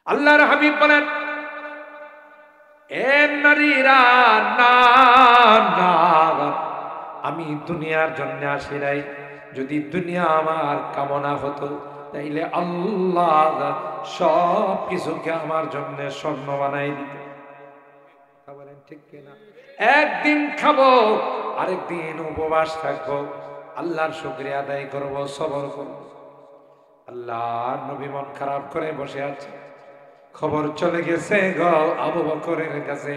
আল্লাহর হাবিব বলেন, এ নারীরা, না না, আমি দুনিয়ার জন্য আসি নাই। যদি দুনিয়া আমার কামনা হতো তাইলে আল্লাহ সব কিছুকে আমার জন্য স্বর্ণ বানাই দিত। বলেন ঠিক কিনা? একদিন খাবো, আরেকদিন উপবাস থাকবো, আল্লাহর শুকরিয়া আদায় করবো, সবর করবো। আল্লাহর নবী মন খারাপ করে বসে আছে। খবর চলে গেছে গো আবু বকরের কাছে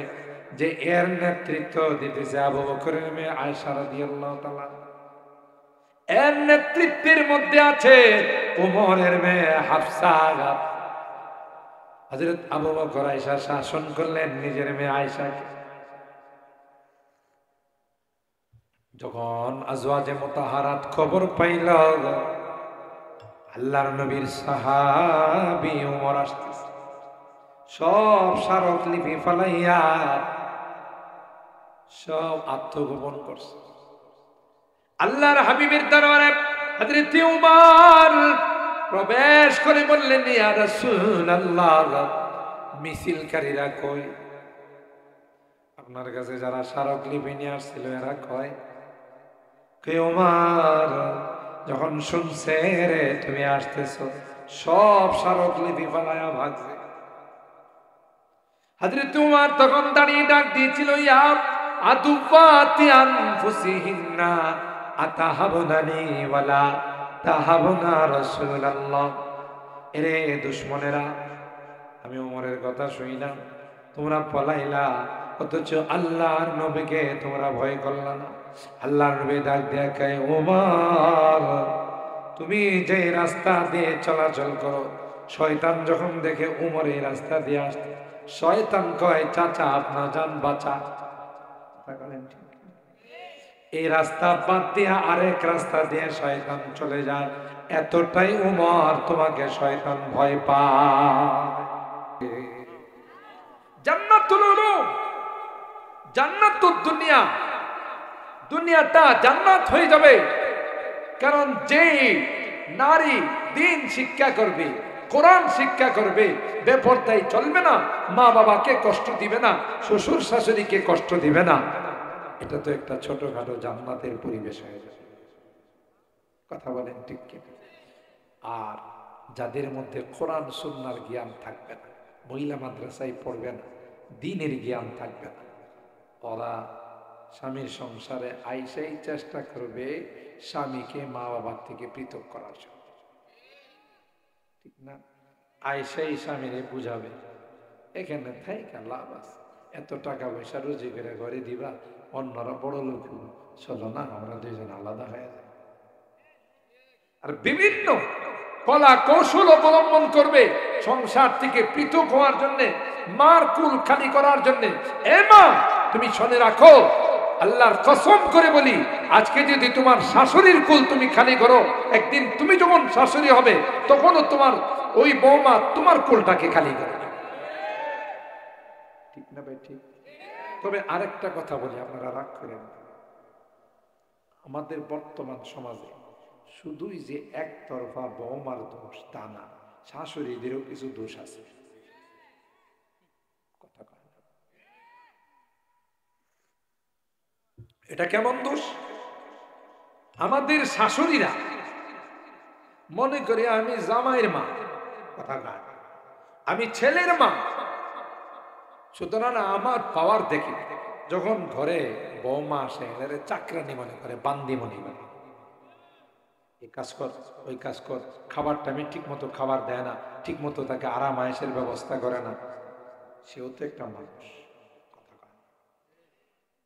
যে এর নেতৃত্ব দিতেছে আবু বকরের মেয়ে আয়েশা রাদিয়াল্লাহু তাআলা। এর নেতৃত্বের মধ্যে আছে ওমরের মেয়ে হাফসা। হযরত আবু বকর আয়েশা শাসন করলেন নিজের মেয়ে আয়েশাকে। যখন আজওয়াজে মুতাহারাত খবর পাইল আল্লাহর নবীর সাহাবী ওমর আসতেছে, সব স্মারকলিপি ফালাইয়া সব আত্মগোপন করছে। আল্লাহর হাবিবের দরবারে হযরত উমর প্রবেশ করে বললেন, ইয়া রাসূলুল্লাহ, মিছিলকারীরা কই? আপনার কাছে যারা স্মারকলিপি নিয়ে আসছিল এরা কয়? কে উমর, যখন শুনছে রে তুমি আসতেছো, সব স্মারকলিপি ফালাইয়া ভাগছে। হযরত উমর তখন দাঁড়িয়ে ডাক দিয়েছিল, ইয়া আদুওয়াতি আনফুসিহিন্না আতাহাবুনানি ওয়ালা তাহাবুনা রাসূলুল্লাহ। এরে দুশমনেরা, আমি উমরের কথা শুনিলাম, তোমরা পলাইলা, অথচ আল্লাহর নবীকে তোমরা ভয় করলা না। আল্লাহর নবী ডাক দিয়ে কয়, উমর, তুমি যে রাস্তা দিয়ে চলাচল করো, শয়তান যখন দেখে উমর এই রাস্তা দিয়ে আসতে, শয়তান কয়, চাচা আপনার জান বাঁচা। এই রাস্তা বাদ দিয়ে আরেক রাস্তা দিয়ে শয়তান চলে যায়, এতটাই উমর তোমাকে শয়তান ভয় পায়। জান্নাতুল উলুম, জান্নাতুদ দুনিয়া, দুনিয়াটা জান্নাত হয়ে যাবে। কারণ যে নারী দ্বীন শিক্ষা করবে, কোরআন শিক্ষা করবে, বেপরদায় চলবে না, মা বাবাকে কষ্ট দিবে না, শ্বশুর শাশুড়িকে কষ্ট দিবে না, এটা তো একটা ছোটখাটো জান্নাতের পরিবেশ হয়ে যাবে। কথা বলেন ঠিক কি? আর যাদের মধ্যে কোরআন সুন্নাহর জ্ঞান থাকবে না, মহিলা মাদ্রাসায় পড়বে না, দ্বীনের জ্ঞান থাকবে না, ওরা স্বামীর সংসারে আইসাই চেষ্টা করবে স্বামীকে মা বাবার থেকে পৃথক করার জন্য, ঠিক না? আইসাই স্বামীরে বুঝাবে, এখানে থাইকা লাভ আছে, এত টাকা পয়সা রুজি করে ঘরে দিবা, অন্যরা বড় লোক চলো না, আমরা দুইজন আলাদা হয়ে যায়। আর বিভিন্ন কলা কৌশল অবলম্বন করবে সংসার থেকে পৃথক হওয়ার জন্য, মার কুল খালি করার জন্য। এ মা, তুমি শুনে রাখো, আল্লাহর কসম করে বলি, আজকে যদি তোমার শাশুড়ির কুল তুমি খালি করো, একদিন তুমি যখন শাশুড়ি হবে তখনও তোমার ওই বৌমা তোমার কুলটাকে খালি করবে, ঠিক না ভাই? ঠিক। তবে আরেকটা কথা বলি, আপনারা রাগ করেন, আমাদের বর্তমান সমাজে শুধুই যে একতরফা বৌমার দোষ তা না, শাশুড়িদেরও কিছু দোষ আছে। কথা কয় না। এটা কেমন দোষ? আমাদের শাশুড়িরা মনে করে আমি জামাইয়ের মা, কথা কয়, আমি ছেলের মা, সুতরাং আমার পাওয়ার দেখি। যখন ঘরে বৌমা আসে, চাকরানি মনে করে, বান্দি মনে করে, এই কাজ কর, ওই কাজ কর, খাবার টাইমে ঠিক মতো খাবার দেয় না, ঠিক মতো তাকে আরাম আয়েশের ব্যবস্থা করে না, সেও তো একটা মানুষ। কথা কয়।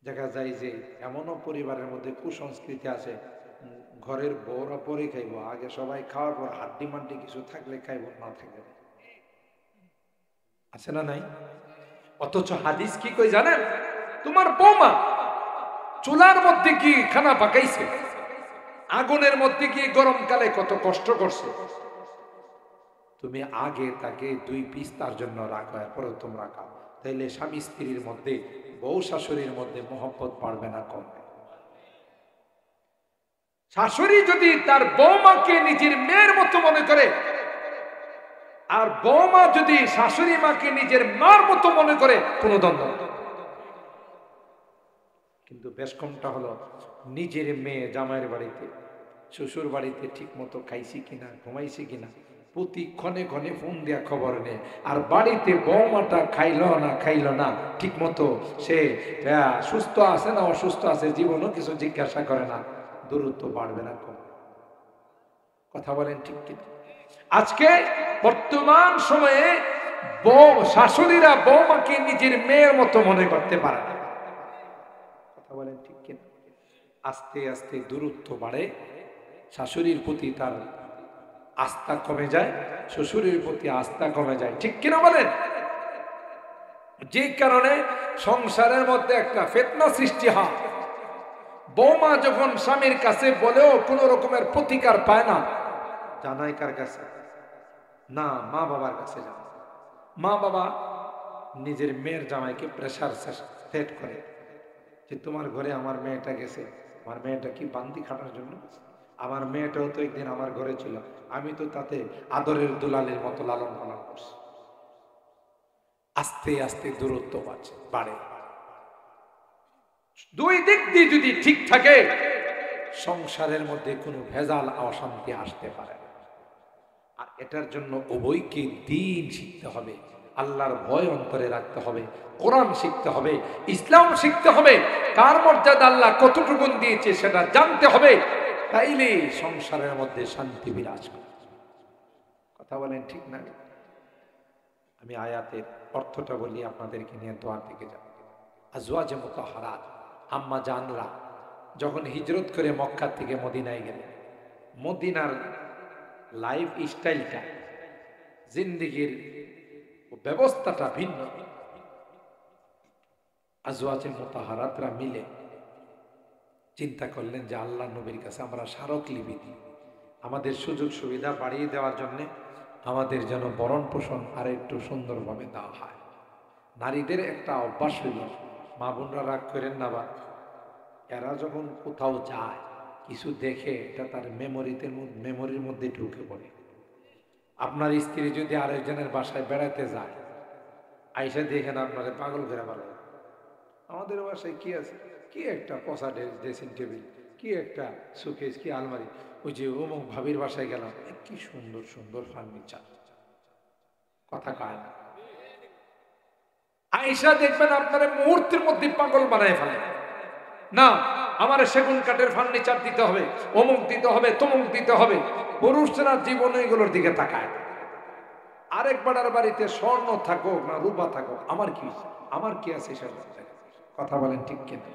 দেখা যায় যে এমনও পরিবারের মধ্যে কুসংস্কৃতি আছে, ঘরের বউরা পরে খাইব, আগে সবাই খাওয়ার পর হাড্ডি মাড্ডি কিছু থাকলে খাইব, না থাকলে আছে না নাই? অথচ হাদিস কি কই জানেন? তোমার বৌমা চুলার মধ্যে কি খানা পাকাইছে, আগুনের মধ্যে গিয়ে গরমকালে কত কষ্ট করছে, তুমি আগে তাকে 2 পিস তার জন্য রাখো, এরপরে তোমরা খাও। তাইলে স্বামী স্ত্রীর মধ্যে, বউ শাশুড়ির মধ্যে মহব্বত বাড়বে না কমবে? শাশুড়ি যদি তার বৌমাকে নিজের মেয়ের মতো মনে করে, আর বৌমা যদি শাশুড়ি মাকে নিজের মার মতো মনে করে, কোনো দ্বন্দ্ব। কিন্তু বেশ কমটা হলো নিজের মেয়ে জামাইয়ের বাড়িতে, শ্বশুর বাড়িতে ঠিক মতো খাইছি কিনা, ঘুমাইছি কিনা, প্রতি ক্ষণে ক্ষণে ফোন দিয়া খবর নেয়। আর বাড়িতে বৌমাটা খাইল না ঠিক মতো, সে সুস্থ আছে না অসুস্থ আছে জীবনও কিছু জিজ্ঞাসা করে না, দূরত্ব বাড়বে না কম? কথা বলেন ঠিক কিনা? আজকে বর্তমান সময়ে শাশুড়িরা বৌমাকে নিজের মেয়ের মতো মনে করতে পারে না। কথা বলেন ঠিক কিনা? আস্তে আস্তে দূরত্ব বাড়ে, শাশুড়ির প্রতি তার আস্থা কমে যায়, শ্বশুরের প্রতি আস্থা কমে যায়, ঠিক কিনা বলেন? যে কারণে সংসারের মধ্যে একটা ফিতনা সৃষ্টি হয়। বৌমা যখন স্বামীর কাছে বলেও কোন রকমের প্রতিকার পায় না, জানাই কার কাছে? না, মা বাবার কাছে জানায়। মা বাবা নিজের মেয়ের জামাইকে প্রেসার সেট করে যে তোমার ঘরে আমার মেয়েটা গেছে, আমার মেয়েটা কি বান্দি খাটার জন্য? আমার মেয়েটাও তো একদিন আমার ঘরে ছিল, আমি তো তাতে আদরের দুলালের মতো লালন পালন করছি। আস্তে আস্তে দূরত্ব বাড়ে। দুই দিক দিয়ে যদি ঠিক থাকে, সংসারের মধ্যে কোনো ভেজাল অশান্তি আসতে পারে না। আর এটার জন্য উভয়কে দ্বীন শিখতে হবে, আল্লাহর ভয় অন্তরে রাখতে হবে, কোরআন শিখতে হবে, ইসলাম শিখতে হবে, কার মর্যাদা আল্লাহ কতটুকুন দিয়েছে সেটা জানতে হবে। তাইলে সংসারের মধ্যে শান্তি বিরাজ করে। কথা বলেন ঠিক না? আমি আয়াতের অর্থটা বলি, আপনাদেরকে নিয়ে দোয়ার দিকে যাব। আজওয়াজে মুতাহহারাত, আম্মা জানরা যখন হিজরত করে মক্কা থেকে মদিনায় গেলেন, মদিনার লাইফ স্টাইলটা, জিন্দেগির ব্যবস্থাটা ভিন্ন। আজওয়াজে মুতাহহারাতরা মিলে চিন্তা করলেন যে আল্লাহ নবীর কাছে আমরা স্মারকলিপি দিই, আমাদের সুযোগ সুবিধা বাড়িয়ে দেওয়ার জন্য আমাদের যেন বরণ পোষণ আর একটু সুন্দরভাবে দেওয়া হয়। নারীদের একটা অভ্যাস হইল, মা বোনরা রাগ করেন না, বা এরা যখন কোথাও যায় কিছু দেখে এটা তার মেমোরির মধ্যে ঢুকে পড়ে। আপনার স্ত্রী যদি আরেকজনের বাসায় বেড়াতে যায়, আইসা দেখেন আপনারা পাগল করে ভালো, আমাদের বাসায় কি আছে, কি একটা পচা ড্রেসিং টেবিল, কি একটা সুকেস, কি আলমারি, ওই যে অমুক ভাবির বাসায় গেলাম, কি সুন্দর সুন্দর ফার্নিচার। কথা কয় না? আইসা দেখবেন আপনারা মুহূর্তের মধ্যে পাগল বানায় ফেলে। না, আমার সেগুন কাঠের ফার্নিচার দিতে হবে, অমুক দিতে হবে, তমুক দিতে হবে। পুরুষরা জীবনে এগুলোর দিকে তাকায়। আরেকবার বাড়িতে স্বর্ণ থাকুক না রূপা থাকুক, আমার কি আছে সেটা। কথা বলেন ঠিক কিনা?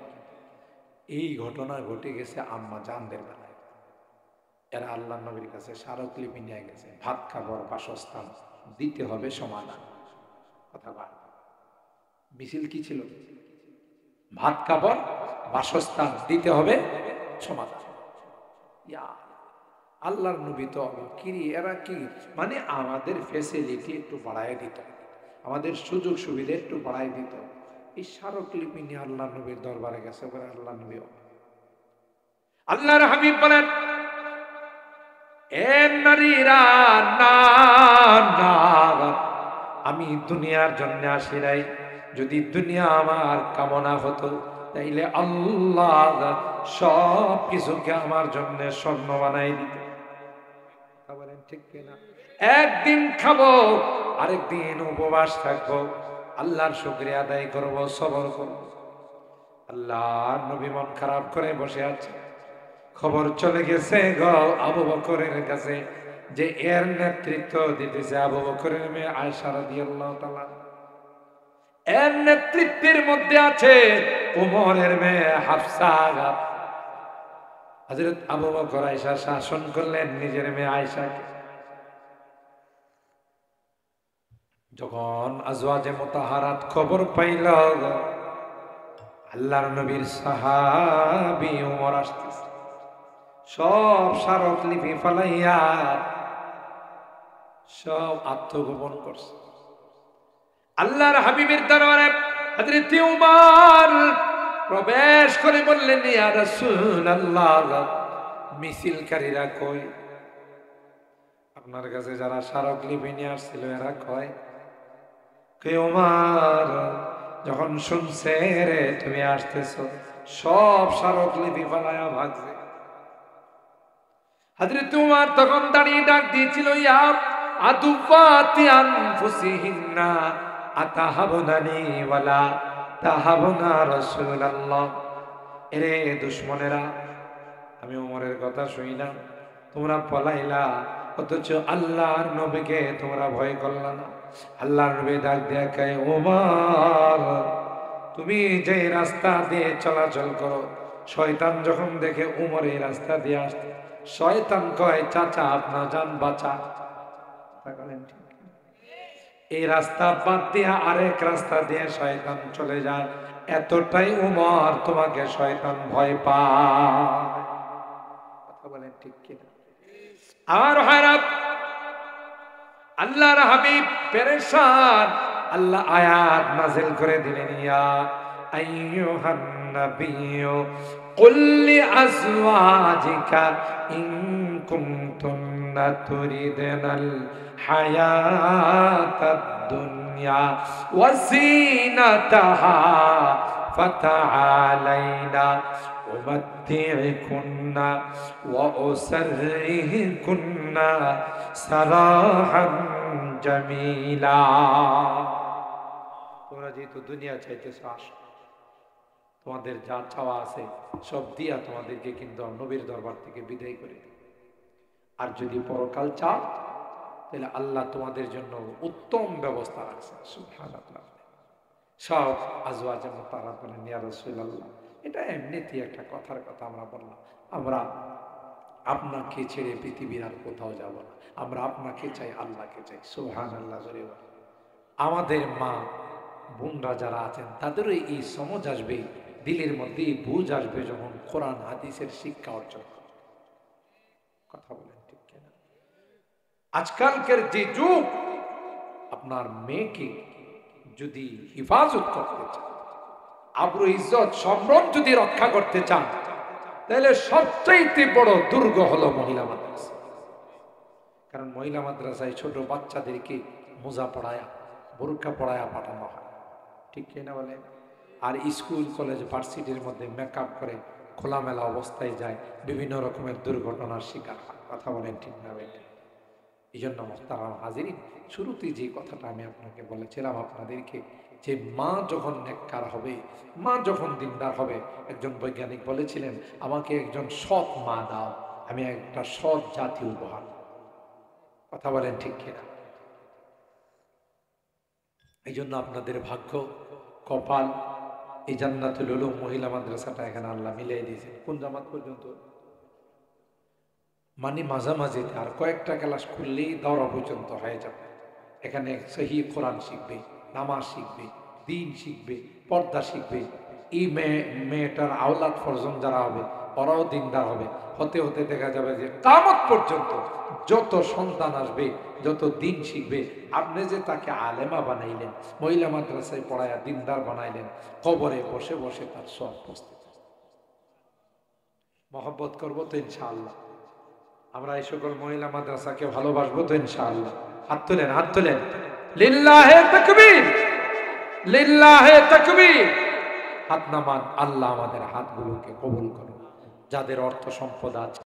এই ঘটনা ঘটে গেছে আম্মা জানদের বেলায়। এরা আল্লাহ নবীর কাছে স্মারকলিপি নিয়ে গেছে, ভাত খাবার বাসস্থান দিতে হবে সমাধান। কথা বল, মিছিল কি ছিল? ভাত খাবার বাসস্থান দিতে হবে সমাধান। আল্লাহর নবী তো কিরি, এরা কি মানে আমাদের ফ্যাসিলিটি একটু বাড়ায় দিত, আমাদের সুযোগ সুবিধা একটু বাড়ায় দিত। এই স্মারকলিপি নিয়ে আল্লাহ নবীর দরবারে গেছে। আল্লাহ নবী, আল্লাহর হাবিব বলেন, এ নারীরা, না না, আমি দুনিয়ার জন্য আসি নাই। যদি দুনিয়া আমার কামনা হতো তাইলে আল্লাহ সব কিছুকে আমার জন্য স্বর্ণ বানাই দিত। বলেন ঠিক কিনা? একদিন খাবো, আরেকদিন উপবাস থাকবো, আল্লাহর শুকরিয়া আদায় করবো, সবর করবো। আল্লাহ নবী মন খারাপ করে বসে আছে। খবর চলে গেছে গো আবু বকরের কাছে যে এর নেতৃত্ব দিতেছে আবু বকরের মেয়ে আয়েশা রাদিয়াল্লাহু তাআলা। এর নেতৃত্বের মধ্যে আছে ওমরের মেয়ে হাফসা। হযরত আবু বকর আয়েশা শাসন করলেন নিজের মেয়ে আয়েশাকে। যখন আজওয়াজে মুতাহহারাত খবর পাইল আল্লাহর নবীর সাহাবী ওমর আসতেছে, সব স্মারকলিপি ফালাইয়া সব আত্মগোপন করছে। আল্লাহর হাবিবের দরবারে হযরত ওমর প্রবেশ করে বললেন, ইয়া রাসূলুল্লাহ, মিছিলকারীরা কই? আপনার কাছে যারা স্মারকলিপি নিয়ে আসছিল এরা কয় কে ওমর যখন শুনছে রে তুমি আসতেছো সব স্মারকলিপি ফালায়া ভাগছে। হযরত উমর তখন দাঁড়িয়ে ডাক দিয়েছিল ইয়া আদুওয়াতি আনফুসিহিন্না আতাহাবুনানি ওয়ালা তাহাবুনা রাসূলুল্লাহ। এরে দুশমনেরা, আমি উমরের কথা শুনিলাম, তোমরা পলাইলা অথচ আল্লাহর নবীকে তোমরা ভয় করলা না। আল্লাহর নবী ডাক দিয়ে কয় ওমর তুমি যে রাস্তা দিয়ে চলাচল করো, শয়তান যখন দেখে উমর এই রাস্তা দিয়ে আসতে, শয়তান কয় চাচা আপনার জান বাঁচা। এই রাস্তা বাদ দিয়ে আরেক রাস্তা দিয়ে শয়তান চলে যায়, এতটাই উমর তোমাকে শয়তান ভয় পায়। কথা বলেন ঠিক কিনা? আর হারাত আল্লাহর হাবিব পেরেশান, আল্লাহ আয়াত নাযিল করে দিলেন ইয়া আইয়ুহান নাবিয়্যু কুল লিআজওয়াজিকা ইন কুনতুন্না তুরিদনাল হায়াতাদ দুনিয়া ওয়া যিনাতাহা ফাতাআলাইনা উমাত্তি'কুন্না ওয়া উসাররিহুকুন্না সারাহান জামিলা। তোমরা যেহেতু দুনিয়া চাইতেছো আসো, তোমাদের যা চাওয়া আছে সব দিয়া তোমাদেরকে কিন্তু নবীর দরবার থেকে বিদায় করে দিই। আর যদি পরকাল চাও তাহলে আল্লাহ তোমাদের জন্য উত্তম ব্যবস্থা রাখছে। সুবহানাল্লাহ। সব আজওয়াজে মুতাহহারা বলেন ইয়া রাসূলুল্লাহ, এটা এমনিতেই একটা কথার কথা আমরা বললাম, আমরা আপনাকে ছেড়ে পৃথিবীর আর কোথাও যাব না, আমরা আপনাকে চাই, আল্লাহকে চাই। সুবহানাল্লাহ। আমাদের মা বোনরা যারা আছেন তাদেরও এই সমঝ আসবে, দিলের মধ্যে বুঝ আসবে যখন কোরআন হাদিসের শিক্ষা অর্জন করবে। কথা বলেন ঠিক কিনা? আজকালকার যে যুগ, আপনার মেয়েকে যদি হিফাজত করতে চান, আবরু ইজ্জত সম্ভ্রম যদি রক্ষা করতে চান, তাহলে সবচাইতে বড় দুর্গ হলো মহিলা মাদ্রাসা। কারণ মহিলা মাদ্রাসায় ছোট বাচ্চাদেরকে মোজা পড়ায়া বোরকা পড়ায়া পাঠানো হয়, ঠিক কিনা বলেন? আর স্কুল কলেজ ভার্সিটির মধ্যে মেকআপ করে খোলামেলা অবস্থায় যায়, বিভিন্ন রকমের দুর্ঘটনার শিকার হয়। কথা বলেন ঠিক না বেটা? এই জন্য মোহতারাম হাজিরিন, শুরুতেই যে কথাটা আমি আপনাকে বলেছিলাম আপনাদেরকে, যে মা যখন নেককার হবে, মা যখন দিনদার হবে, একজন বৈজ্ঞানিক বলেছিলেন আমাকে একজন সৎ মা দাও, আমি একটা সৎ জাতি উপহার। কথা বলেন ঠিক কিনা? এই জন্য আপনাদের ভাগ্য, কপাল, এই জান্নাতুল উলুম মহিলা মাদ্রাসাটা এখানে আল্লাহ মিলিয়ে দিয়েছেন। কোন জামাত পর্যন্ত? মানে মাঝামাঝিতে আর কয়েকটা ক্লাস করলেই দাওরা পর্যন্ত হয়ে যাবে। এখানে সহি কোরআন শিখবে, নামাজ শিখবে, দিন শিখবে, পর্দা শিখবে। এই মেয়েটার আওলাদ ফরজন যারা হবে ওরাও দিনদার হবে। হতে হতে দেখা যাবে যে কিয়ামত পর্যন্ত যত সন্তান আসবে, যত দিন শিখবে, আপনি যে তাকে আলেমা বানাইলেন, মহিলা মাদ্রাসায় পড়ায়া দিনদার বানাইলেন, কবরে বসে বসে তার সব উপস্থিত। মহব্বত করবো তো ইনশাআল্লাহ? আমরা এই সকল মহিলা মাদ্রাসাকে ভালোবাসবো তো ইনশাআল্লাহ? হাত তুলেন, হাত তুলেন। লিল্লাহে তাকবীর, লিল্লাহে তাকবীর। হাত নামান। আল্লাহ আমাদের হাতগুলোকে কবুল করুন। যাদের অর্থ সম্পদ আছে